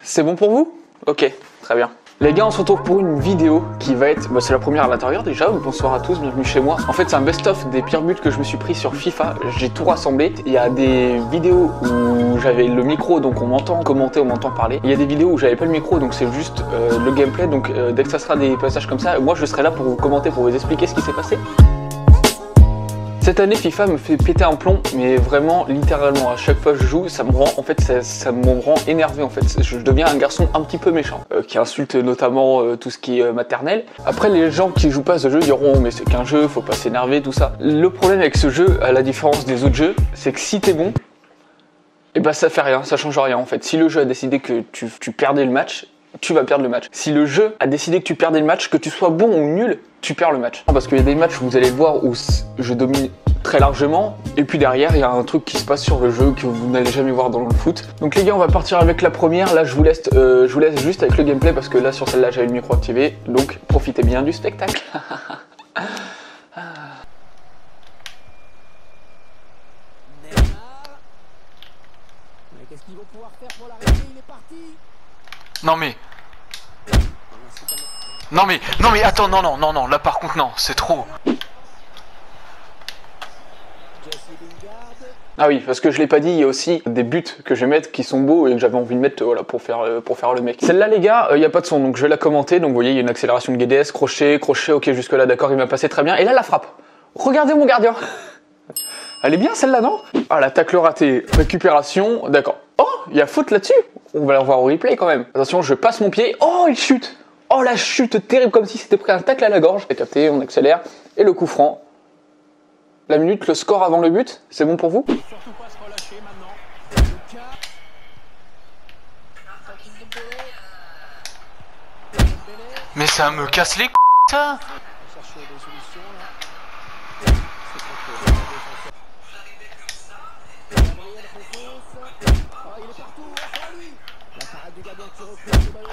C'est bon pour vous? Ok, très bien. Les gars, on se retrouve pour une vidéo qui va être... c'est la première à l'intérieur déjà, bonsoir à tous, bienvenue chez moi. En fait, c'est un best-of des pires buts que je me suis pris sur FIFA, j'ai tout rassemblé. Il y a des vidéos où j'avais le micro, donc on m'entend commenter, on m'entend parler. Il y a des vidéos où j'avais pas le micro, donc c'est juste le gameplay, donc dès que ça sera des passages comme ça, moi je serai là pour vous commenter, pour vous expliquer ce qui s'est passé. Cette année, FIFA me fait péter un plomb, mais vraiment, littéralement, à chaque fois que je joue, ça me rend, en fait, ça me rend énervé, en fait. Je deviens un garçon un petit peu méchant, qui insulte notamment tout ce qui est maternel. Après, les gens qui jouent pas à ce jeu diront, mais c'est qu'un jeu, faut pas s'énerver, tout ça. Le problème avec ce jeu, à la différence des autres jeux, c'est que si t'es bon, et ben ça fait rien, ça change rien, en fait. Si le jeu a décidé que tu perdais le match, tu vas perdre le match. Si le jeu a décidé que tu perdais le match, que tu sois bon ou nul, tu perds le match. Parce qu'il y a des matchs où vous allez voir où je domine très largement, et puis derrière il y a un truc qui se passe sur le jeu que vous n'allez jamais voir dans le foot. Donc les gars, on va partir avec la première. Là je vous laisse juste avec le gameplay parce que là sur celle-là j'avais le micro activé, donc profitez bien du spectacle. Non mais attends, non, là par contre non, c'est trop. Ah oui, parce que je l'ai pas dit, il y a aussi des buts que je vais mettre qui sont beaux et que j'avais envie de mettre voilà, pour faire le mec. Celle-là les gars, il n'y a pas de son, donc je vais la commenter. Donc vous voyez, il y a une accélération de GDS, crochet, ok jusque là d'accord, il m'a passé très bien. Et là la frappe, regardez mon gardien. Elle est bien celle-là, non? Ah, la tacle ratée, récupération, d'accord. Oh, il y a faute là-dessus. On va la revoir au replay quand même. Attention, je passe mon pied, oh il chute. Oh la chute terrible, comme si c'était pris un tacle à la gorge. Et capté, on accélère, et le coup franc. La minute, le score avant le but, c'est bon pour vous? Mais ça me casse les c***, ça.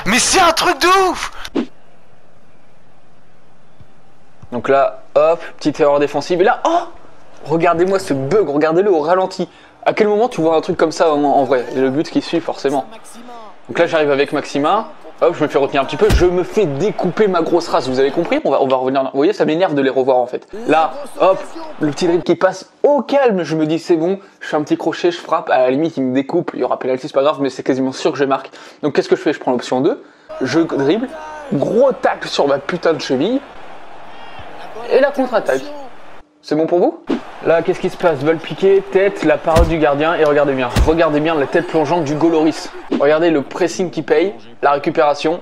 Mais c'est un truc de ouf. Donc là, hop, petite erreur défensive. Et là, oh, regardez-moi ce bug, regardez-le au ralenti. À quel moment tu vois un truc comme ça en vrai? Et le but qui suit forcément. Donc là, j'arrive avec Maxima. Hop, je me fais retenir un petit peu. Je me fais découper ma grosse race. Vous avez compris? On va revenir. Vous voyez, ça m'énerve de les revoir en fait. Là, hop, le petit dribble qui passe au calme. Je me dis, c'est bon. Je fais un petit crochet, je frappe. À la limite, il me découpe. Il y aura pénalty, c'est pas grave, mais c'est quasiment sûr que je marque. Donc qu'est-ce que je fais? Je prends l'option 2. Je dribble. Gros tacle sur ma putain de cheville. Et la contre-attaque. C'est bon pour vous? Là, qu'est-ce qui se passe? Balle piquée, tête, la parole du gardien. Et regardez bien la tête plongeante du Goloris. Regardez le pressing qui paye, la récupération.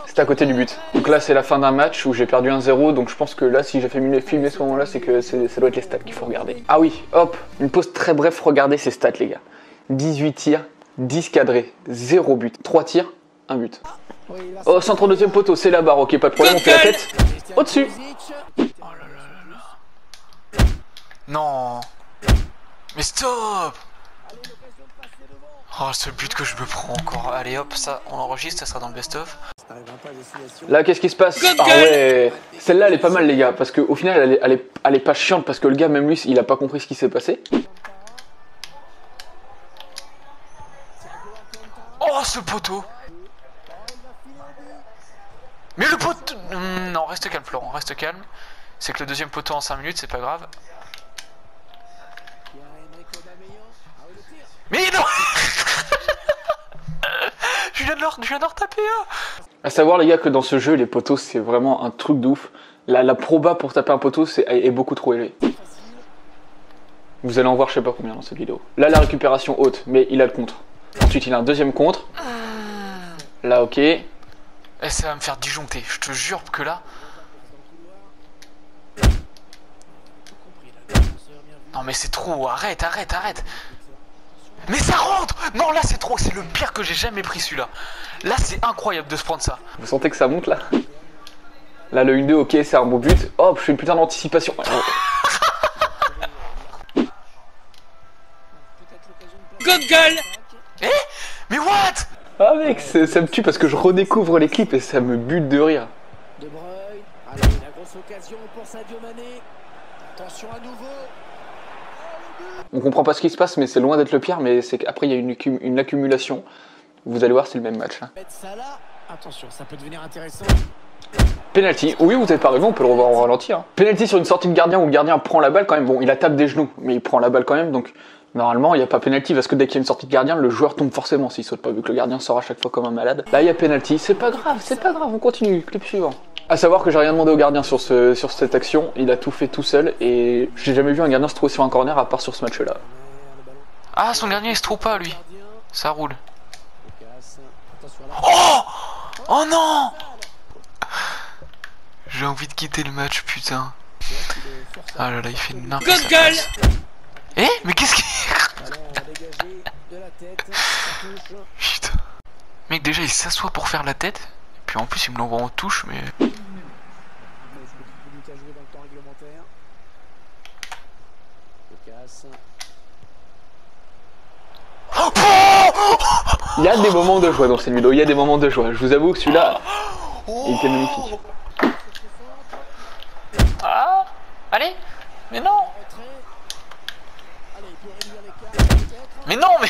C'est à côté du but. Donc là, c'est la fin d'un match où j'ai perdu 1-0. Donc je pense que là, si j'ai fait filmer ce moment-là, c'est que ça doit être les stats qu'il faut regarder. Ah oui, hop, une pause très brève. Regardez ces stats, les gars. 18 tirs, 10 cadrés, 0 but. 3 tirs, 1 but. Oh, centre deuxième poteau, c'est la barre. Ok, pas de problème, on fait la tête. Au-dessus. Non. Mais stop. Oh, ce but que je me prends encore. Allez hop, ça, on enregistre, ça sera dans le best-of. Là, qu'est-ce qui se passe? Ah ouais. Celle-là, elle est pas mal, les gars. Parce qu'au final, elle est pas chiante. Parce que le gars, même lui, il a pas compris ce qui s'est passé. Oh, ce poteau. Mais le poteau... Non, reste calme, Florent, reste calme. C'est que le deuxième poteau en 5 minutes, c'est pas grave. Mais non. Je viens de leur taper un. À savoir, les gars, que dans ce jeu, les poteaux, c'est vraiment un truc de ouf. La proba pour taper un poteau est beaucoup trop élevée. Vous allez en voir je sais pas combien dans cette vidéo. Là, la récupération haute, mais il a le contre. Ensuite, il a un deuxième contre. Là, ok. Et ça va me faire disjoncter, je te jure que là... Non mais c'est trop, arrête. Mais ça rentre. Non, là c'est trop, c'est le pire que j'ai jamais pris celui-là. Là c'est incroyable de se prendre ça. Vous sentez que ça monte là? Là le 1-2, ok, c'est un beau but. Hop, je fais une putain d'anticipation. Google. Eh? Mais what? Ah mec, ça me tue parce que je redécouvre les clips et ça me bute de rire. De Bruyne, allez, la grosse occasion pour Sadio Mané. Attention à nouveau. On comprend pas ce qui se passe, mais c'est loin d'être le pire, mais c'est qu'après il y a une accumulation. Vous allez voir, c'est le même match là. Salah. Attention, ça peut devenir intéressant. Penalty, oui, vous n'avez pas raison, on peut le revoir au ralenti. Hein. Penalty sur une sortie de gardien où le gardien prend la balle quand même. Bon, il la tape des genoux, mais il prend la balle quand même. Donc, normalement, il n'y a pas penalty parce que dès qu'il y a une sortie de gardien, le joueur tombe forcément s'il saute pas, vu que le gardien sort à chaque fois comme un malade. Là, il y a penalty. C'est pas grave, on continue. Clip suivant. À savoir que j'ai rien demandé au gardien sur cette action. Il a tout fait tout seul et j'ai jamais vu un gardien se trouver sur un corner à part sur ce match-là. Ah, son gardien il se trouve pas lui. Ça roule. Oh Oh non! J'ai envie de quitter le match, putain. Ah là là, il fait une marque. Eh? Mais qu'est-ce qu'il... Putain. Mec, déjà il s'assoit pour faire la tête. Puis en plus il me l'envoie en touche, mais... Il y a des moments de joie dans cette vidéo, il y a des moments de joie. Je vous avoue que celui-là, il était magnifique. Ah! Allez! Mais non! Mais non, mais...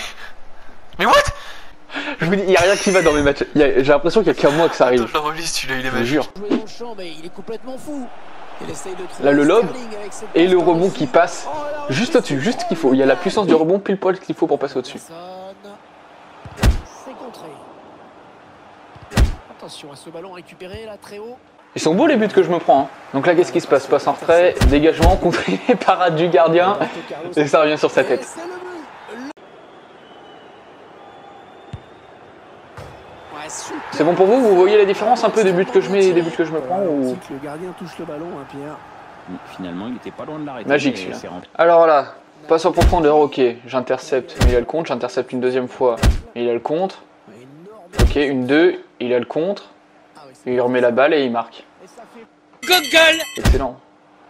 Mais what? Je vous dis, il n'y a rien qui va dans mes matchs. J'ai l'impression qu'il n'y a qu'à moi que ça arrive. Je le relis celui-là, il est Je magique. jure. Il est complètement fou. Là, le lob et le rebond qui passe juste au-dessus, juste ce qu'il faut. Il y a la puissance du rebond pile poil qu'il faut pour passer au-dessus. C'est contré. Attention à ce ballon récupéré là très haut. Ils sont beaux les buts que je me prends. Hein. Donc là, qu'est-ce qui se passe? Passe en retrait, dégagement, contré, parade du gardien et ça revient sur sa tête. C'est bon pour vous? Vous voyez la différence un peu des buts que je mets et des buts que je me prends ou... Le gardien touche le ballon, hein, Pierre. Finalement, il n'était pas loin de l'arrêter. Magique celui-là. Alors là, passe en profondeur, ok, j'intercepte, mais il a le contre, j'intercepte une deuxième fois, et il a le contre. Ok, une deux, il a le contre, il remet la balle et il marque. Excellent.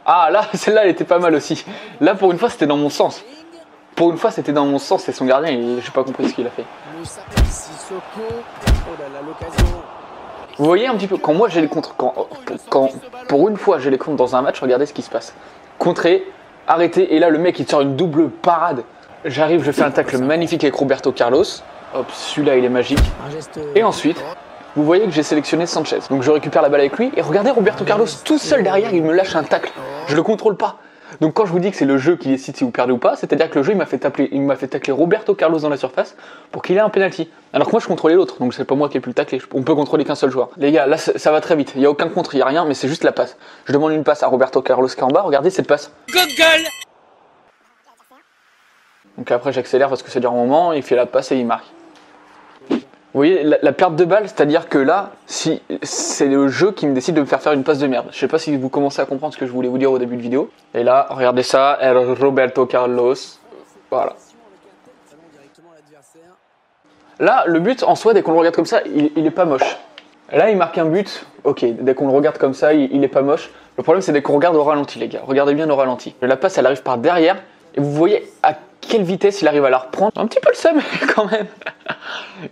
Ah là, celle-là elle était pas mal aussi. Là pour une fois c'était dans mon sens. Pour une fois c'était dans mon sens et son gardien, j'ai pas compris ce qu'il a fait. Vous voyez un petit peu, quand moi j'ai les contres, quand pour une fois j'ai les contres dans un match, regardez ce qui se passe. Contré, arrêté, et là le mec il sort une double parade. J'arrive, je fais un tacle magnifique avec Roberto Carlos. Hop, celui-là il est magique. Et ensuite, vous voyez que j'ai sélectionné Sanchez. Donc je récupère la balle avec lui, et regardez Roberto Carlos tout seul derrière, il me lâche un tacle. Je le contrôle pas. Donc quand je vous dis que c'est le jeu qui décide si vous perdez ou pas, c'est-à-dire que le jeu il m'a fait tacler Roberto Carlos dans la surface pour qu'il ait un penalty. Alors que moi je contrôlais l'autre, donc c'est pas moi qui ai pu le tacler. On peut contrôler qu'un seul joueur. Les gars, là ça va très vite. Il y a aucun contre, il y a rien, mais c'est juste la passe. Je demande une passe à Roberto Carlos qui est en bas. Regardez cette passe. Donc après j'accélère parce que ça dure un moment. Il fait la passe et il marque. Vous voyez, la perte de balle, c'est-à-dire que là, si c'est le jeu qui me décide de me faire une passe de merde. Je sais pas si vous commencez à comprendre ce que je voulais vous dire au début de vidéo. Et là, regardez ça, Roberto Carlos. Voilà. Là, le but en soi, dès qu'on le regarde comme ça, il est pas moche. Là, il marque un but. Ok, dès qu'on le regarde comme ça, il est pas moche. Le problème, c'est dès qu'on regarde au ralenti, les gars. Regardez bien au ralenti. La passe, elle arrive par derrière. Et vous voyez à quelle vitesse il arrive à la reprendre. Un petit peu le seum quand même.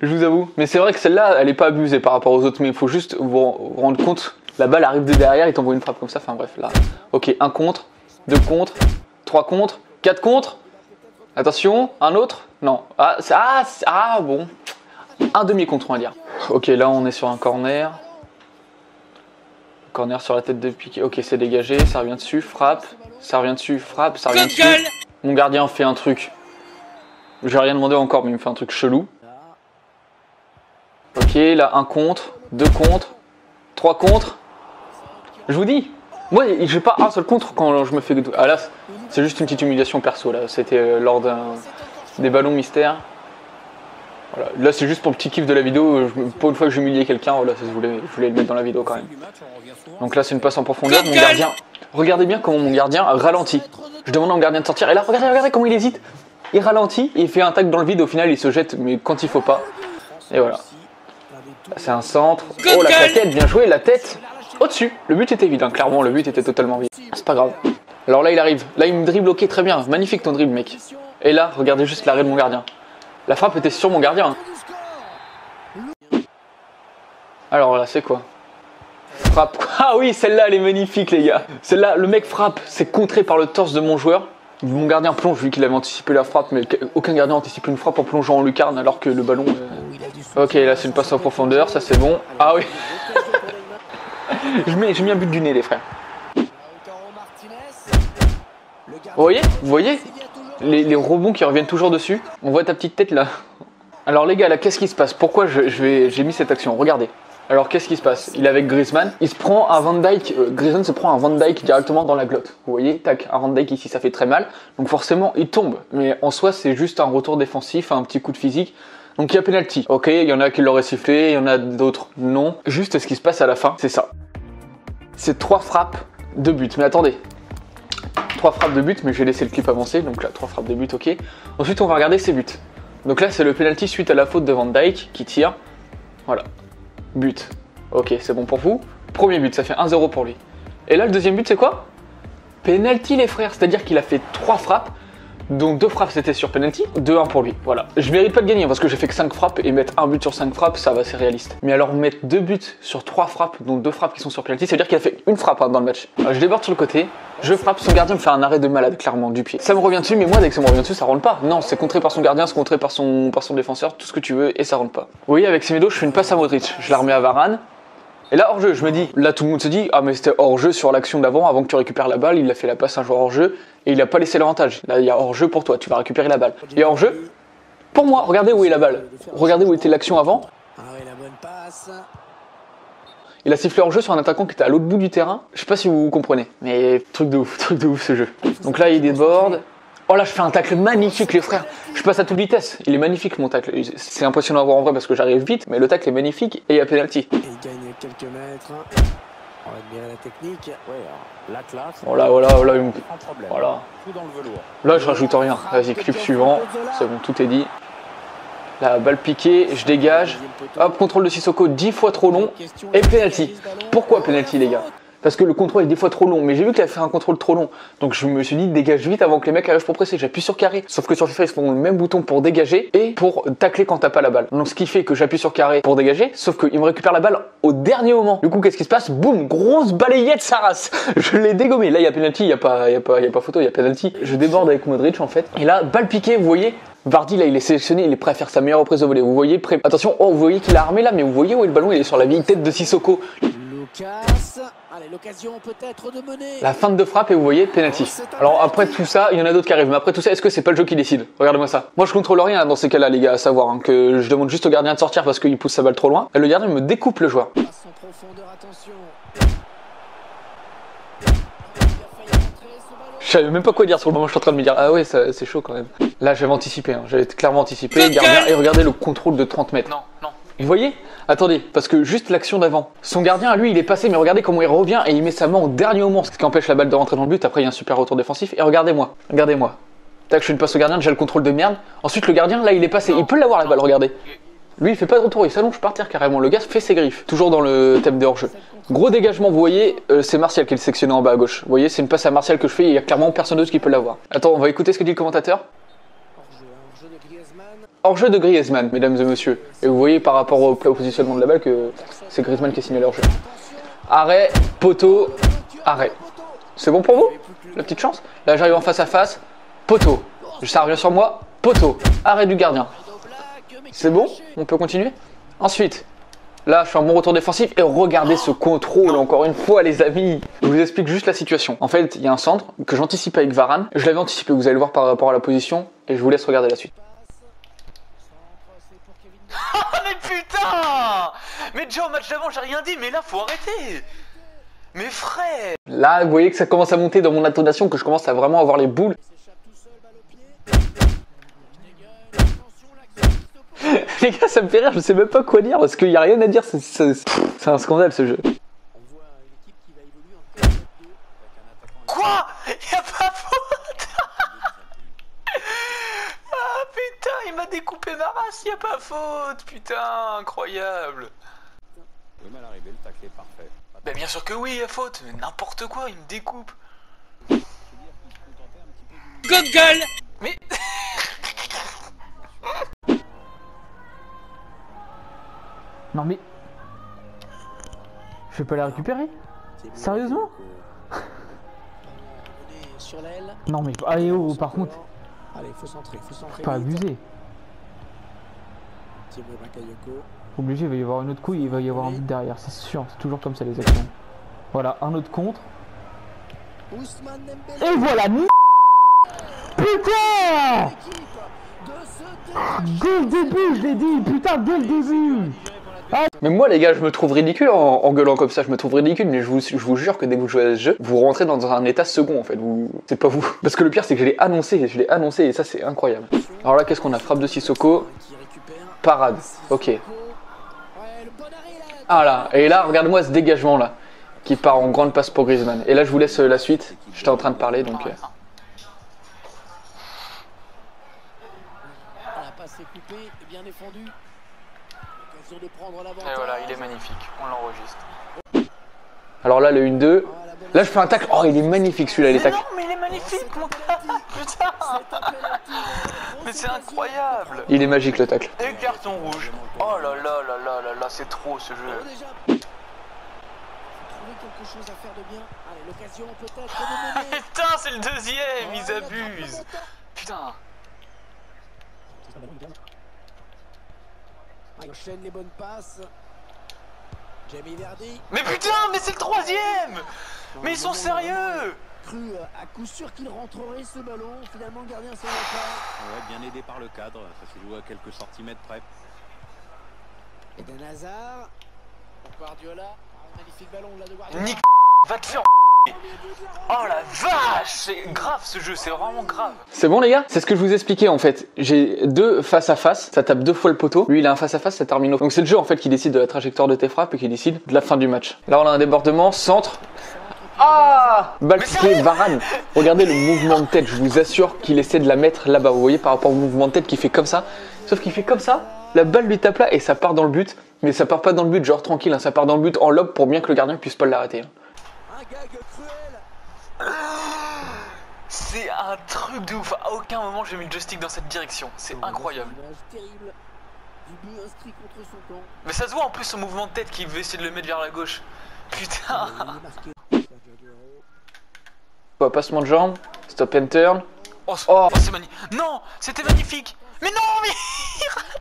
Je vous avoue. Mais c'est vrai que celle-là, elle est pas abusée par rapport aux autres. Mais il faut juste vous rendre compte. La balle arrive de derrière, il t'envoie une frappe comme ça. Enfin bref, là. Ok, un contre, deux contre, trois contre, quatre contre. Attention, un autre. Non. Ah bon. Un demi-contre, on va dire. Ok, là on est sur un corner. Corner sur la tête de piqué. Ok, c'est dégagé, ça revient dessus, frappe. Ça revient dessus, frappe, ça revient dessus. Mon gardien fait un truc. J'ai rien demandé encore, mais il me fait un truc chelou. Ok, là, un contre, deux contre, trois contre. Je vous dis, moi, j'ai pas un seul contre quand je me fais... Ah là, c'est juste une petite humiliation perso, là. C'était lors des ballons mystères. Voilà. Là, c'est juste pour le petit kiff de la vidéo. Pour une fois que j'humiliais quelqu'un, voilà, je voulais le mettre dans la vidéo quand même. Donc là, c'est une passe en profondeur. Mon gardien... Regardez bien comment mon gardien ralentit. Je demande à mon gardien de sortir. Et là, regardez comment il hésite. Il ralentit, il fait un tacle dans le vide. Au final, il se jette, mais quand il faut pas. Et voilà. C'est un centre. Oh, la claquette, bien joué. La tête au-dessus. Le but était vide, hein. Clairement, le but était totalement vide. C'est pas grave. Alors là, il arrive. Là, il me dribble, ok, très bien. Magnifique ton dribble, mec. Et là, regardez juste l'arrêt de mon gardien. La frappe était sur mon gardien. Alors là, c'est quoi? Frappe. Ah oui, celle-là, elle est magnifique, les gars. Celle-là, le mec frappe, c'est contré par le torse de mon joueur. Mon gardien plonge vu qu'il avait anticipé la frappe, mais aucun gardien anticipe une frappe en plongeant en lucarne alors que le ballon... Ok, là c'est une passe en profondeur, ça c'est bon. Ah oui. J'ai mis un but du nez les frères. Vous voyez les rebonds qui reviennent toujours dessus. On voit ta petite tête là. Alors les gars, là qu'est-ce qui se passe? Pourquoi j'ai mis cette action? Regardez. Alors qu'est-ce qui se passe? Il est avec Griezmann. Il se prend un Van Dijk. Griezmann se prend un Van Dijk directement dans la glotte. Vous voyez, tac, un Van Dijk ici, ça fait très mal. Donc forcément, il tombe. Mais en soi, c'est juste un retour défensif, un petit coup de physique. Donc il y a penalty. Ok, il y en a qui l'auraient sifflé, il y en a d'autres non. Juste ce qui se passe à la fin, c'est ça. C'est 3 frappes de but. Mais attendez. 3 frappes de but, mais je vais laisser le clip avancer. Donc là, 3 frappes de but, ok. Ensuite, on va regarder ses buts. Donc là, c'est le penalty suite à la faute de Van Dijk qui tire. Voilà. But. Ok, c'est bon pour vous. Premier but, ça fait 1-0 pour lui. Et là, le deuxième but, c'est quoi? Penalty, les frères. C'est-à-dire qu'il a fait 3 frappes. Donc 2 frappes, c'était sur penalty. 2-1 pour lui. Voilà. Je mérite pas de gagner parce que j'ai fait que 5 frappes. Et mettre un but sur 5 frappes, ça va, c'est réaliste. Mais alors, mettre 2 buts sur 3 frappes, donc 2 frappes qui sont sur penalty, ça veut dire qu'il a fait une frappe dans le match. Alors, je déborde sur le côté. Je frappe, son gardien me fait un arrêt de malade, clairement, du pied. Ça me revient dessus, mais moi, dès que ça me revient dessus, ça rentre pas. Non, c'est contré par son gardien, c'est contré par son défenseur, tout ce que tu veux, et ça rentre pas. Vous voyez, avec Semedo, je fais une passe à Modric. Je la remets à Varane. Et là, hors-jeu, je me dis, là, tout le monde se dit, ah, mais c'était hors-jeu sur l'action d'avant, avant que tu récupères la balle, il a fait la passe un joueur hors-jeu, et il a pas laissé l'avantage. Là, il y a hors-jeu pour toi, tu vas récupérer la balle. Et hors-jeu, pour moi, regardez où est la balle. Regardez où était l'action avant. Ah oui, la bonne passe. Il a sifflé hors-jeu sur un attaquant qui était à l'autre bout du terrain. Je sais pas si vous comprenez, mais truc de ouf ce jeu. Donc là, il déborde. Oh là, je fais un tacle magnifique, les frères. Je passe à toute vitesse. Il est magnifique, mon tacle. C'est impressionnant à voir en vrai parce que j'arrive vite, mais le tacle est magnifique et il y a penalty. Il gagne quelques mètres. On va admirer la technique. Ouais, alors, la classe. Voilà. Sans problème. Voilà. Tout dans le velours. Là, je rajoute rien. Vas-y, clip suivant. C'est bon, tout est dit. La balle piquée, je dégage. Hop, contrôle de Sissoko 10 fois trop long. Et penalty. Pourquoi penalty, les gars? Parce que le contrôle est des fois trop long. Mais j'ai vu qu'il a fait un contrôle trop long. Donc je me suis dit, dégage vite avant que les mecs arrivent pour presser. J'appuie sur carré. Sauf que sur FIFA, ils font le même bouton pour dégager et pour tacler quand t'as pas la balle. Donc ce qui fait que j'appuie sur carré pour dégager. Sauf qu'il me récupère la balle au dernier moment. Du coup, qu'est-ce qui se passe? Boum, grosse balayette, sa race. Je l'ai dégommé. Là, il y a penalty. Il y a pas photo, il y a penalty. Je déborde avec Modric, en fait. Et là, balle piquée, vous voyez. Vardy là il est sélectionné, il est prêt à faire sa meilleure reprise de volée. Vous voyez, attention, oh vous voyez qu'il a armé là, mais vous voyez où est le ballon? Il est sur la vieille tête de Sissoko. Lucas. Allez, l'occasion peut-être de mener. La fin de frappe et vous voyez, penalty. Alors après tout ça, il y en a d'autres qui arrivent. Mais après tout ça, est-ce que c'est pas le jeu qui décide? Regardez-moi ça. Moi je contrôle rien dans ces cas-là les gars, à savoir hein, que je demande juste au gardien de sortir parce qu'il pousse sa balle trop loin. Et le gardien me découpe le joueur. Passe en profondeur, attention. Je savais même pas quoi dire sur le moment, je suis en train de me dire ah ouais c'est chaud quand même. Là j'avais anticipé, hein. J'avais clairement anticipé, gardien, et regardez le contrôle de 30 mètres. Non. Vous voyez? Attendez, parce que juste l'action d'avant. Son gardien, lui, il est passé, mais regardez comment il revient et il met sa main au dernier moment, ce qui empêche la balle de rentrer dans le but. Après, il y a un super retour défensif. Et regardez-moi. Tac, je fais une passe au gardien, déjà le contrôle de merde. Ensuite, le gardien, là, il est passé. Il peut l'avoir la balle, regardez. Lui, il fait pas de retour, il s'allonge par terre carrément. Le gars fait ses griffes. Toujours dans le thème des hors-jeu. Gros dégagement, vous voyez, c'est Martial qui est sectionné en bas à gauche. Vous voyez, c'est une passe à Martial que je fais et il y a clairement personne d'autre qui peut l'avoir. Attends, on va écouter ce que dit le commentateur. Hors-jeu de Griezmann. Hors-jeu de Griezmann, mesdames et messieurs. Et vous voyez par rapport au positionnement de la balle que c'est Griezmann qui a signé l'hors-jeu. Arrêt, poteau, arrêt. C'est bon pour vous? La petite chance? Là, j'arrive en face à face. Poteau. Ça revient sur moi. Poteau. Arrêt du gardien. C'est bon? On peut continuer? Ensuite, là, je fais un bon retour défensif et regardez ce contrôle encore une fois, les amis. Je vous explique juste la situation. En fait, il y a un centre que j'anticipe avec Varane. Je l'avais anticipé, vous allez le voir par rapport à la position et je vous laisse regarder la suite. Mais putain! Mais déjà au match d'avant, j'ai rien dit, mais là, faut arrêter! Mais frère! Là, vous voyez que ça commence à monter dans mon intonation, que je commence à vraiment avoir les boules. Les gars, ça me fait rire, je sais même pas quoi dire parce qu'il n'y a rien à dire, c'est un scandale ce jeu. Quoi? Y'a pas faute? Ah putain, il m'a découpé ma race, y'a pas faute, putain, incroyable. Oui, mal arrivé, le tacle est parfait. Bah bien sûr que oui, y'a faute, mais n'importe quoi, il me découpe. Google! Mais... Non mais... Je vais pas la récupérer? Sérieusement? sur l'aile. Non mais allez oh, par contre, Allez, faut centrer, pas vite. abuser. Timo Bakayoko. Obligé, il va y avoir une autre couille, il va y avoir un but derrière, c'est sûr, c'est toujours comme ça les actions. Voilà, un autre contre. Ousmane Dembélé. Et voilà, putain! L'équipe de ce Dès le début, je l'ai dit, putain, dès le début! Mais moi les gars, je me trouve ridicule en gueulant comme ça, je me trouve ridicule, mais je vous jure que dès que vous jouez à ce jeu, vous rentrez dans un état second en fait, c'est pas vous. Parce que le pire c'est que je l'ai annoncé et ça c'est incroyable. Alors là qu'est-ce qu'on a? Frappe de Sissoko, qui récupère. parade, ok. Ouais, le bon arrêt là. Ah là, et là regarde-moi ce dégagement là, qui part en grande passe pour Griezmann. Et là je vous laisse la suite, j'étais en train de parler donc... La passe est coupée et bien défendue. L'occasion de prendre l'avantage. Et voilà, il est magnifique, on l'enregistre. Alors là le 1-2, là je fais un tacle, oh il est magnifique celui-là, il est Mais tacle. non, mais il est magnifique, mon gars. Putain. Mais c'est incroyable. Il est magique le tacle. Et carton rouge. Oh là là là là là là, c'est trop ce jeu. Déjà. Trouver quelque chose à faire de bien. Allez, l'occasion peut-être de mener. Putain, c'est le deuxième, ils abusent. Putain. Il enchaîne les bonnes passes. Jamie Vardy. Mais putain, mais c'est le troisième. Mais ils sont sérieux. Cru à coup sûr qu'il rentrerait ce ballon. Finalement, le gardien s'en va pas. Ouais, bien aidé par le cadre, ça se joue à quelques centimètres près. Eden Hazard. Pour Guardiola. Un magnifique ballon là de Guardiola. Nick, va te faire. Oh la vache, c'est grave ce jeu, c'est vraiment grave. C'est bon les gars? C'est ce que je vous expliquais en fait. J'ai deux face à face, ça tape 2 fois le poteau. Lui il a un face à face, ça termine au... Donc c'est le jeu en fait qui décide de la trajectoire de tes frappes et qui décide de la fin du match. Là on a un débordement, centre. Ah! Balle piquée, Varane. Regardez le mouvement de tête, je vous assure qu'il essaie de la mettre là-bas. Vous voyez par rapport au mouvement de tête qu'il fait comme ça. Sauf qu'il fait comme ça, la balle lui tape là et ça part dans le but. Mais ça part pas dans le but genre tranquille, hein. Ça part dans le but en lob pour bien que le gardien puisse pas l'arrêter. Hein. Un gag cruel. C'est un truc de ouf, à aucun moment j'ai mis le joystick dans cette direction, c'est incroyable. Une image terrible du but inscrit contre son camp. Mais ça se voit en plus ce mouvement de tête qui veut essayer de le mettre vers la gauche. Putain. Il est marqué. Sergio Aguero. Passement de jambe, stop and turn. Oh, Oh. c'est magnifique. Non, c'était magnifique. Mais non, mais...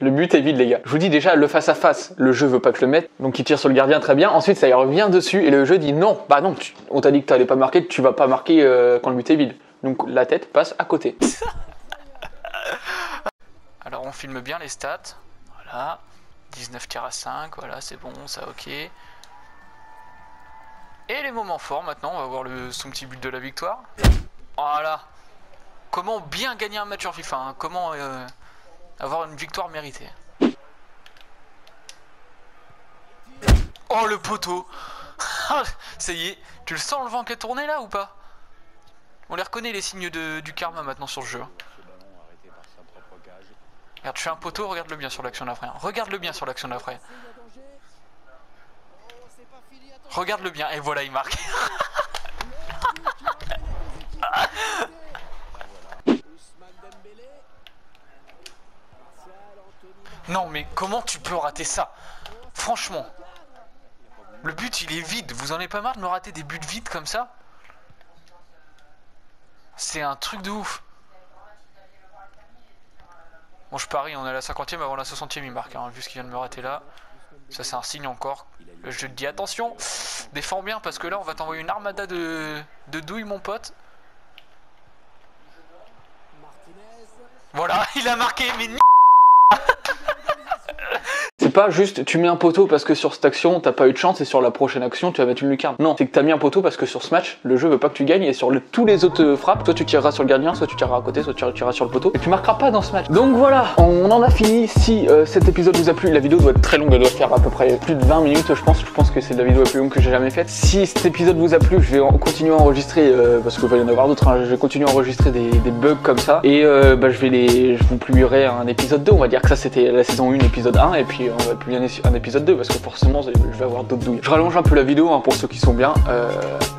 Le but est vide les gars. Je vous dis déjà le face à face, le jeu veut pas que je le mette, donc il tire sur le gardien très bien. Ensuite ça y revient dessus et le jeu dit non, bah non, on t'a dit que t'allais pas marquer, tu vas pas marquer quand le but est vide. Donc la tête passe à côté. Alors on filme bien les stats. Voilà, 19 tirs à 5, voilà c'est bon, ça ok. Et les moments forts maintenant, on va voir son petit but de la victoire. Voilà. Comment bien gagner un match en FIFA, hein. Comment avoir une victoire méritée. Oh le poteau. Ça y est, tu le sens le vent qui est tourné là ou pas? On les reconnaît les signes du karma maintenant sur le jeu. Regarde, je fais un poteau, regarde-le bien sur l'action d'après. Regarde-le bien sur l'action d'après. Regarde-le bien, et voilà, il marque. Non mais comment tu peux rater ça? Franchement. Le but il est vide, vous en avez pas marre de me rater des buts vides comme ça? C'est un truc de ouf. Bon je parie, on est à la 50e, avant la 60e il marque, hein, vu ce qu'il vient de me rater là. Ça c'est un signe encore. Je te dis attention, défends bien parce que là on va t'envoyer une armada de douilles mon pote. Voilà, il a marqué, mais C'est pas juste tu mets un poteau parce que sur cette action t'as pas eu de chance et sur la prochaine action tu vas mettre une lucarne. Non, c'est que t'as mis un poteau parce que sur ce match le jeu veut pas que tu gagnes et sur tous les autres frappes, soit tu tireras sur le gardien, soit tu tireras à côté, soit tu tireras sur le poteau et tu marqueras pas dans ce match. Donc voilà, on en a fini. Si cet épisode vous a plu, la vidéo doit être très longue, elle doit faire à peu près plus de 20 minutes je pense que c'est la vidéo la plus longue que j'ai jamais faite. Si cet épisode vous a plu, je vais continuer à enregistrer parce qu'il va y en avoir d'autres, hein. Je vais continuer à enregistrer des bugs comme ça et je vous publierai un épisode 2, on va dire que ça c'était la saison 1 épisode 1 et puis on va publier un épisode 2 parce que forcément je vais avoir d'autres douilles. Je rallonge un peu la vidéo hein, pour ceux qui sont bien.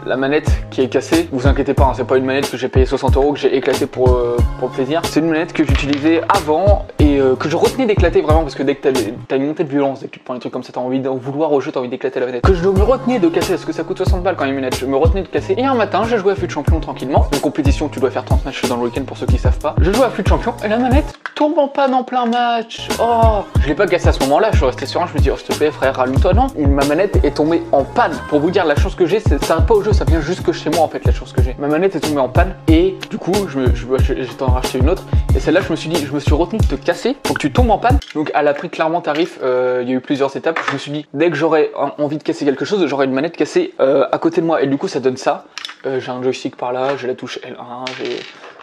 La manette qui est cassée, vous inquiétez pas, hein, c'est pas une manette que j'ai payé 60 €, que j'ai éclaté pour le plaisir. C'est une manette que j'utilisais avant et que je retenais d'éclater vraiment parce que dès que t'as une montée de violence, dès que tu te prends des trucs comme ça, t'as envie d'en vouloir au jeu, t'as envie d'éclater la manette. Que je me retenais de casser parce que ça coûte 60 balles quand même une manette. Je me retenais de casser. Et un matin, j'ai joué à Flûte Champion tranquillement. Une compétition, tu dois faire 30 matchs dans le week-end pour ceux qui savent pas. Je joue à Flûte Champion et la manette tombe en panne en plein match. Oh, je l'ai pas cassé à ce moment-là, je suis resté serein, je me dis oh s'il te plaît frère, rallume-toi. Non, ma manette est tombée en panne. Pour vous dire la chance que j'ai, ça n'arrive pas au jeu, ça vient jusque chez moi en fait la chance que j'ai. Ma manette est tombée en panne et du coup j'étais en racheter une autre et celle-là je me suis dit, je me suis retenu de te casser pour que tu tombes en panne. Donc elle a pris clairement tarif, il y a eu plusieurs étapes. Je me suis dit dès que j'aurais envie de casser quelque chose, j'aurais une manette cassée à côté de moi et du coup ça donne ça. J'ai un joystick par là, j'ai la touche L1,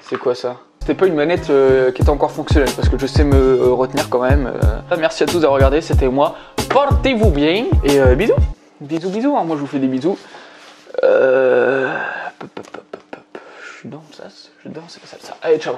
c'est quoi ça? C'était pas une manette qui était encore fonctionnelle parce que je sais me retenir quand même. Merci à tous d'avoir regardé, c'était moi. Portez-vous bien et bisous. Bisous, hein. Moi je vous fais des bisous. Je suis dans ça, ça. Allez, ciao.